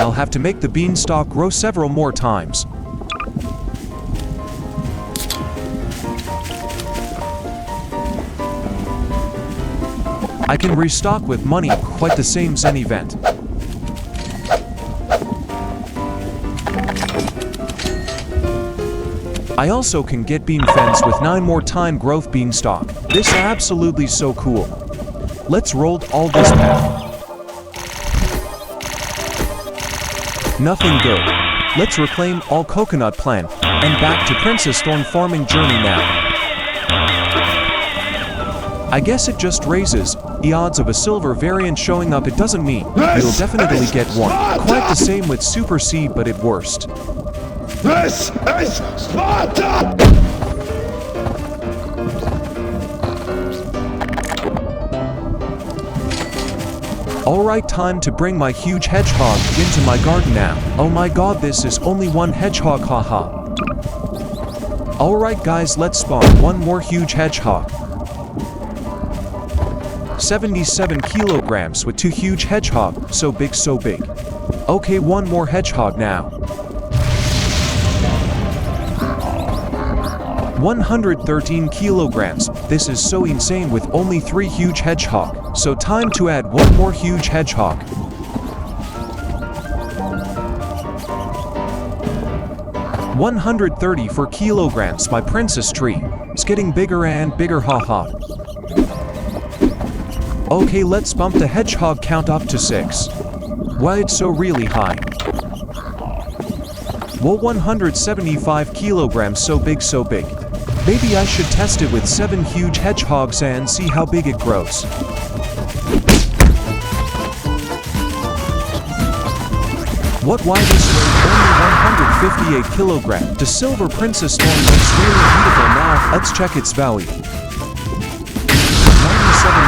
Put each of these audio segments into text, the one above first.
I'll have to make the beanstalk grow several more times. I can restock with money, quite the same as an event. I also can get bean fence with 9 more time growth beanstalk. This is absolutely so cool. Let's roll all this back. Nothing good. Let's reclaim all coconut plant and back to Princess Thorn farming journey now. I guess it just raises the odds of a silver variant showing up. It doesn't mean you'll definitely get one. Quite the same with Super Seed, but at worst. This is Spartan! Alright, time to bring my huge hedgehog into my garden now. Oh my god, this is only one hedgehog, haha. Alright guys, let's spawn one more huge hedgehog. 77 kilograms with 2 huge hedgehog, so big, so big. Okay, one more hedgehog now. 113 kilograms, this is so insane with only 3 huge hedgehog, so time to add one more huge hedgehog. $134 kilograms, my princess tree. It's getting bigger and bigger, haha. Okay, let's bump the hedgehog count up to 6. Why it's so really high? Well, 175 kilograms, so big, so big. Maybe I should test it with 7 huge hedgehogs and see how big it grows. What, why this weight only 158 kilograms? The silver princess thorn looks really beautiful now. Let's check its value. 97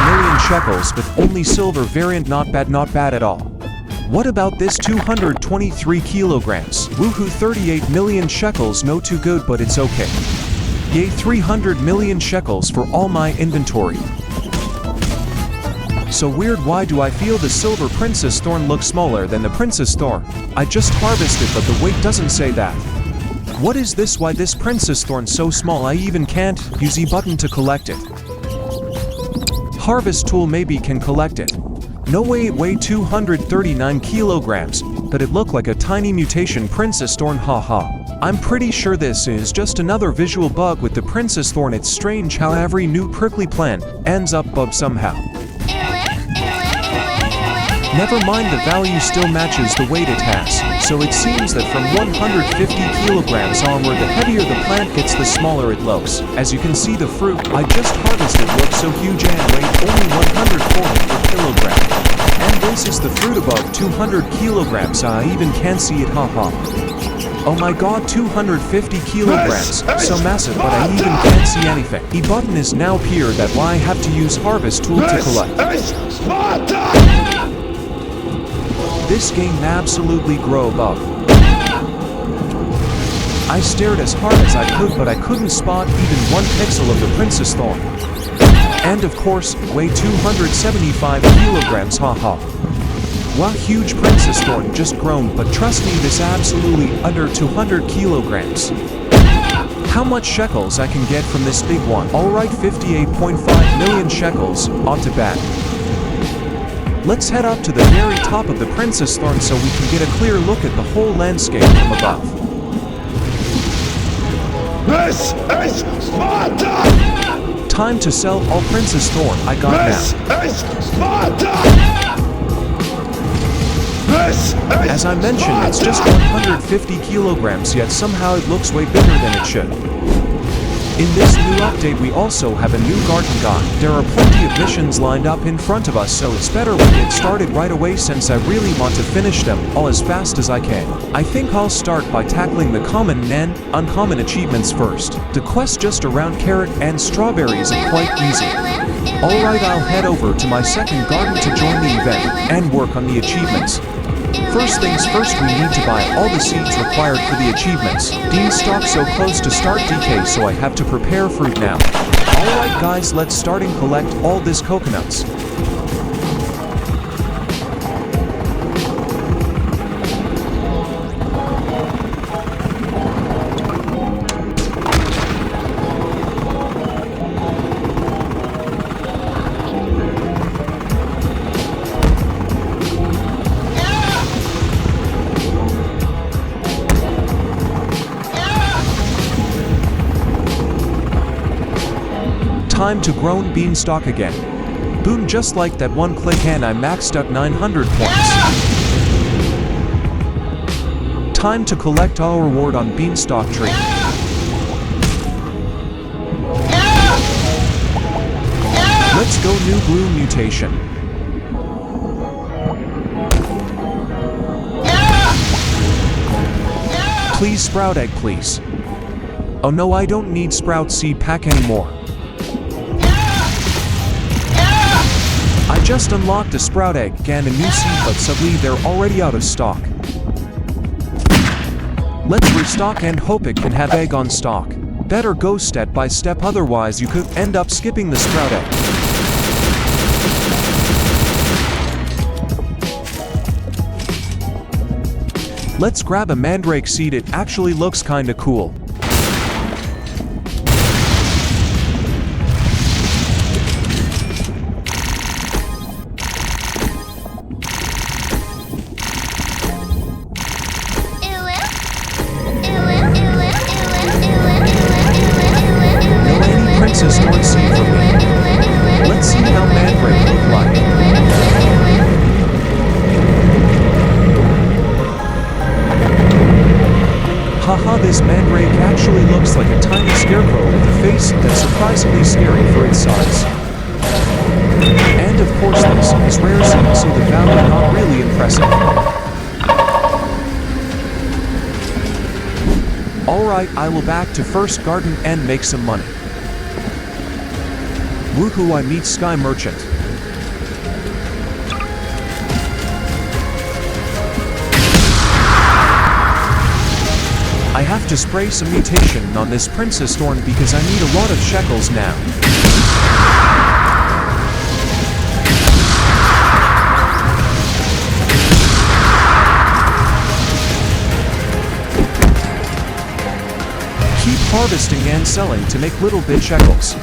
million shekels with only silver variant, not bad at all. What about this 223 kilograms? Woohoo, 38 million shekels, no too good, but it's okay. Yay, 300 million shekels for all my inventory. So weird, why do I feel the silver princess thorn looks smaller than the princess thorn? I just harvested, but the weight doesn't say that. What is this? Why this princess thorn so small? I even can't use E button to collect it. Harvest tool maybe can collect it. No way, it weighed 239 kilograms, but it looked like a tiny mutation princess thorn, haha. I'm pretty sure this is just another visual bug with the princess thorn. It's strange how every new prickly plant ends up bug somehow. Never mind, the value still matches the weight it has, so it seems that from 150 kilograms onward, the heavier the plant gets, the smaller it looks. As you can see, the fruit I just harvested looks so huge and weighed only 140 per kilogram. And this is the fruit above 200 kilograms, I even can't see it, haha. Oh my god, 250 kilograms, so massive, but I even can't see anything. E button is now here, that's why I have to use harvest tool to collect. This game absolutely grow above. I stared as hard as I could, but I couldn't spot even 1 pixel of the princess thorn. And of course, weigh 275 kilograms, haha. Wow, huge princess thorn just grown, but trust me, this absolutely under 200 kilograms. How much shekels I can get from this big one? Alright, 58.5 million shekels, off to bat. Let's head up to the very top of the princess thorn so we can get a clear look at the whole landscape from above. This is Spartan! Time to sell all princess thorn I got now. This is Spartan! As I mentioned, it's just 150 kilograms, yet somehow it looks way bigger than it should. In this new update, we also have a new garden guide. There are plenty of missions lined up in front of us, so it's better we get started right away since I really want to finish them all as fast as I can. I think I'll start by tackling the common and uncommon achievements first. The quest just around carrot and strawberries are quite easy. Alright, I'll head over to my second garden to join the event and work on the achievements. First things first, we need to buy all the seeds required for the achievements. Beanstalk so close to start decay, so I have to prepare fruit now. Alright guys, let's start and collect all these coconuts. Time to grown beanstalk again. Boom, just like that one click and I maxed out 900 points. Time to collect our reward on beanstalk tree. Let's go new blue mutation. Please sprout egg, please. Oh no, I don't need sprout seed pack anymore. I just unlocked a sprout egg and a new seed, but sadly they're already out of stock. Let's restock and hope it can have egg on stock. Better go step by step, otherwise you could end up skipping the sprout egg. Let's grab a mandrake seed, it actually looks kinda cool. Princess Thorn seed for me. Let's see how mandrake look like. Haha, this mandrake actually looks like a tiny scarecrow with a face that's surprisingly scary for its size. And of course this is rare seed, so the value not really impressive. Alright, I will back to first garden and make some money. Woohoo, I meet Sky Merchant. I have to spray some mutation on this Princess Thorn because I need a lot of shekels now. Keep harvesting and selling to make little bit shekels.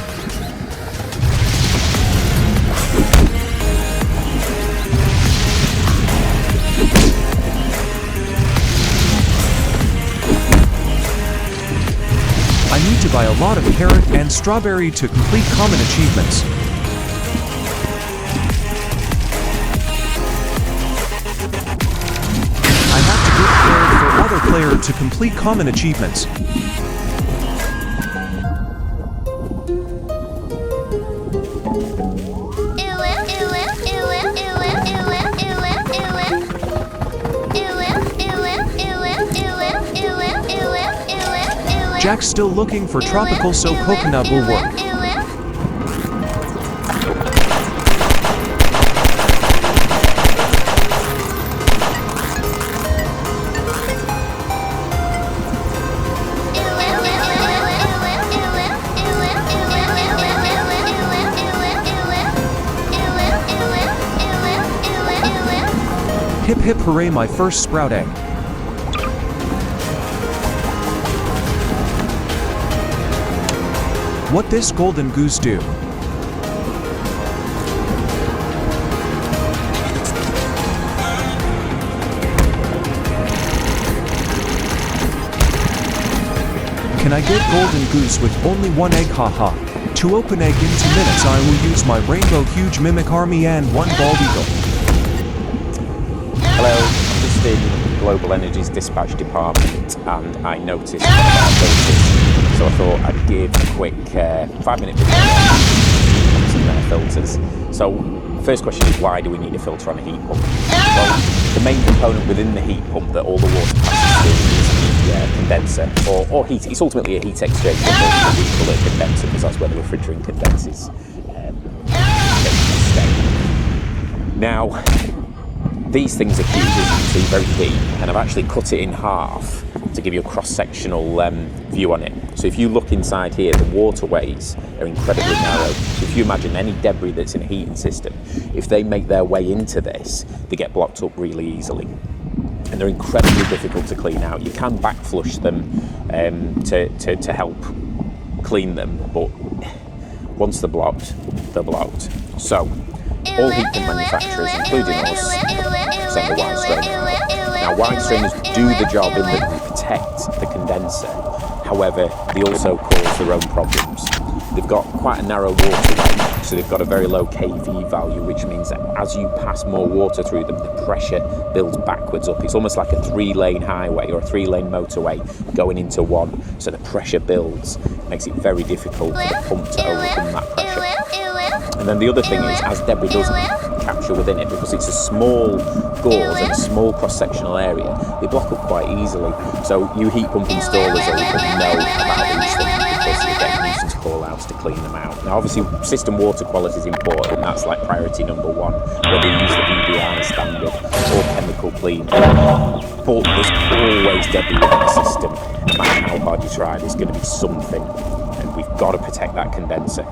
I need to buy a lot of carrot and strawberry to complete common achievements. I have to give carrot for other player to complete common achievements. Jack's still looking for tropical, so coconut will work. Hip hip hooray, my first sprout egg. What this golden goose do? Can I get golden goose with only one egg? Haha. To open egg in 2 minutes I will use my rainbow huge mimic army and one bald eagle. Hello, I'm just in Global Energy's dispatch department and I noticed one of our filters, so I thought I'd give a quick 5-minute video on some filters. So, first question is, why do we need a filter on a heat pump? Well, the main component within the heat pump that all the water passes through is the condenser, or heat. It's ultimately a heat exchanger, but we call it a condenser because that's where the refrigerant condenses. Now, these things are huge, as you can see, very deep, and I've actually cut it in half to give you a cross-sectional view on it. So if you look inside here, the waterways are incredibly narrow. So if you imagine any debris that's in a heating system, if they make their way into this, they get blocked up really easily. And they're incredibly difficult to clean out. You can backflush them to help clean them, but once they're blocked, they're blocked. So, all heat pump manufacturers, including us, send the wide strainers. Now, wide strainers do the job in that they protect the condenser. However, they also cause their own problems. they've got quite a narrow waterway, so they've got a very low KV value, which means that as you pass more water through them, the pressure builds backwards up. It's almost like a 3-lane highway or a 3-lane motorway going into one, so the pressure builds. It makes it very difficult for the pump to overcome that pressure. And then the other thing is, as debris doesn't capture within it, because it's a small gauze and a small cross-sectional area, they block up quite easily. So you heat pump installers will know about these things because you get nuisance call-outs to clean them out. Now obviously system water quality is important, and that's like priority number one, whether you use the VDI standard or chemical clean. But there's always debris within the system. No matter how hard you try, there's going to be something, and we've got to protect that condenser.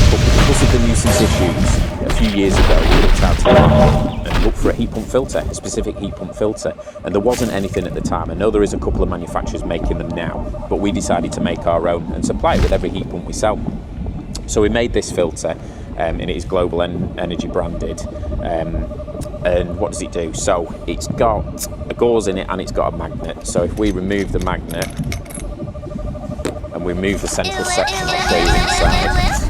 But because of the nuisance issues, a few years ago we looked out to the market and looked for a heat pump filter, a specific heat pump filter, and there wasn't anything at the time. I know there is a couple of manufacturers making them now, but we decided to make our own and supply it with every heat pump we sell. So we made this filter, and it is Global Energy branded. And what does it do? So it's got a gauze in it and it's got a magnet. So if we remove the magnet and we move the central section, I'll show you inside.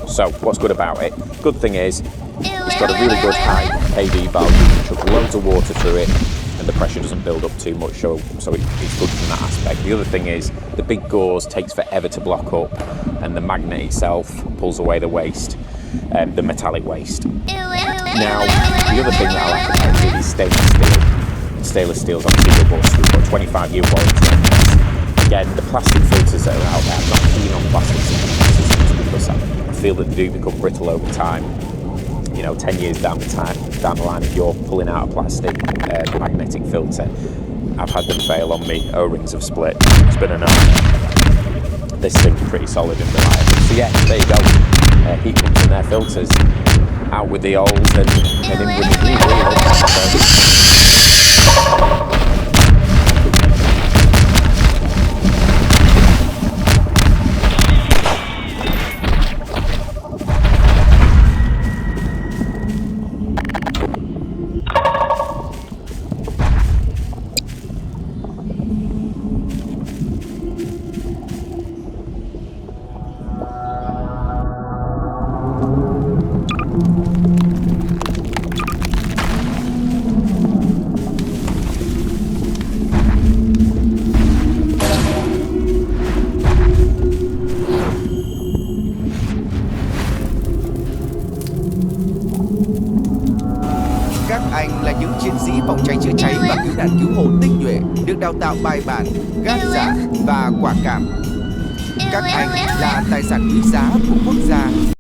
So what's good about it? Good thing is it's got a really good high KV value, chuck loads of water through it, and the pressure doesn't build up too much, so it's good from that aspect. The other thing is the big gauze takes forever to block up, and the magnet itself pulls away the waste, the metallic waste. Now, the other thing that I like about it is stainless steel. Stainless steel is obviously robust. We've got a 25-year warranty on this. Again, the plastic filters that are out there, I'm not keen on plastic filters because I feel that they do become brittle over time. You know, 10 years down the line, if you're pulling out a plastic magnetic filter, I've had them fail on me. O-rings have split. It's been enough. This thing's pretty solid and reliable. So yeah, there you go. Heat pumps and their filters. Out with the old and in with the new, really. Các anh là những chiến sĩ phòng cháy chữa cháy và cứu nạn cứu hộ tinh nhuệ, được đào tạo bài bản, gan dạ và quả cảm. Các anh là tài sản quý giá của quốc gia.